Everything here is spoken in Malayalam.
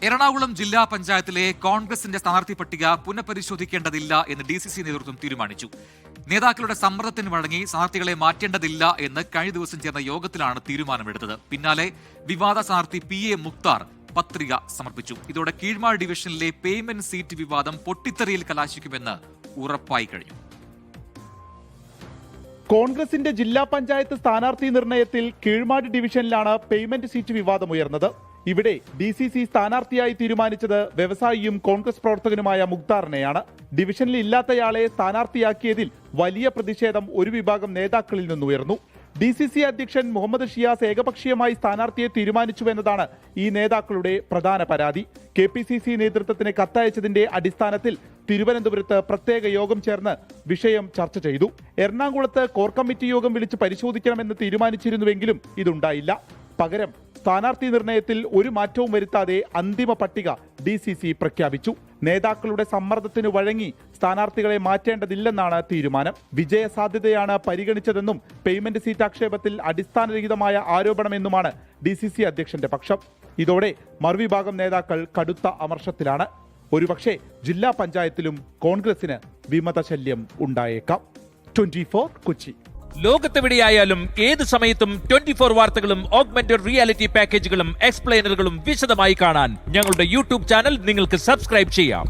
എറണാകുളം ജില്ലാ പഞ്ചായത്തിലെ കോൺഗ്രസിന്റെ സ്ഥാനാർത്ഥി പട്ടിക പുനഃപരിശോധിക്കേണ്ടതില്ല എന്ന് DCC നേതൃത്വം തീരുമാനിച്ചു. നേതാക്കളുടെ സമ്മർദ്ദത്തിന് വഴങ്ങി സ്ഥാനാർത്ഥികളെ മാറ്റേണ്ടതില്ല എന്ന് കഴിഞ്ഞ ദിവസം ചേർന്ന യോഗത്തിലാണ് തീരുമാനമെടുത്തത്. പിന്നാലെ വിവാദ സ്ഥാനാർത്ഥി PA മുക്താർ പത്രിക സമർപ്പിച്ചു. ഇതോടെ കീഴ്മാട് ഡിവിഷനിലെ പേയ്മെന്റ് സീറ്റ് വിവാദം പൊട്ടിത്തെറിയിൽ കലാശിക്കുമെന്ന് ഉറപ്പായി കഴിഞ്ഞു. കോൺഗ്രസിന്റെ ജില്ലാ പഞ്ചായത്ത് സ്ഥാനാർത്ഥി നിർണയത്തിൽ കീഴ്മാട് ഡിവിഷനിലാണ് പേയ്മെന്റ് സീറ്റ് വിവാദമുയർന്നത്. ഇവിടെ DCC സ്ഥാനാർത്ഥിയായി തീരുമാനിച്ചത് വ്യവസായിയും കോൺഗ്രസ് പ്രവർത്തകനുമായ മുക്താറിനെയാണ്. ഡിവിഷനിൽ ഇല്ലാത്തയാളെ സ്ഥാനാർത്ഥിയാക്കിയതിൽ വലിയ പ്രതിഷേധം ഒരു വിഭാഗം നേതാക്കളിൽ നിന്നുയർന്നു. DCC അധ്യക്ഷൻ മുഹമ്മദ് ഷിയാസ് ഏകപക്ഷീയമായി സ്ഥാനാർത്ഥിയെ തീരുമാനിച്ചുവെന്നതാണ് ഈ നേതാക്കളുടെ പ്രധാന പരാതി. KPCC നേതൃത്വത്തിന് കത്തയച്ചതിന്റെ അടിസ്ഥാനത്തിൽ തിരുവനന്തപുരത്ത് പ്രത്യേക യോഗം ചേർന്ന് വിഷയം ചർച്ച ചെയ്തു. എറണാകുളത്ത് കോർ കമ്മിറ്റി യോഗം വിളിച്ച് പരിശോധിക്കണമെന്ന് തീരുമാനിച്ചിരുന്നുവെങ്കിലും ഇതുണ്ടായില്ല. പകരം സ്ഥാനാർത്ഥി നിർണയത്തിൽ ഒരു മാറ്റവും വരുത്താതെ അന്തിമ പട്ടിക DCC പ്രഖ്യാപിച്ചു. നേതാക്കളുടെ സമ്മർദ്ദത്തിന് വഴങ്ങി സ്ഥാനാർത്ഥികളെ മാറ്റേണ്ടതില്ലെന്നാണ് തീരുമാനം. വിജയ സാധ്യതയാണ് പരിഗണിച്ചതെന്നും പേയ്മെന്റ് സീറ്റ് ആക്ഷേപത്തിൽ അടിസ്ഥാനരഹിതമായ ആരോപണമെന്നുമാണ് DCC അധ്യക്ഷന്റെ പക്ഷം. ഇതോടെ മറുവിഭാഗം നേതാക്കൾ കടുത്ത അമർഷത്തിലാണ്. ഒരുപക്ഷെ ജില്ലാ പഞ്ചായത്തിലും കോൺഗ്രസിന് വിമതശല്യം ഉണ്ടായേക്കാം. 24 കൊച്ചി. ലോകത്തെവിടെയായാലും ഏത് സമയത്തും 24 വാർത്തകളും ഓഗ്മെന്റഡ് റിയാലിറ്റി പാക്കേജുകളും എക്സ്പ്ലെയിനറുകളും വിശദമായി കാണാൻ ഞങ്ങളുടെ YouTube ചാനൽ നിങ്ങൾക്ക് സബ്സ്ക്രൈബ് ചെയ്യാം.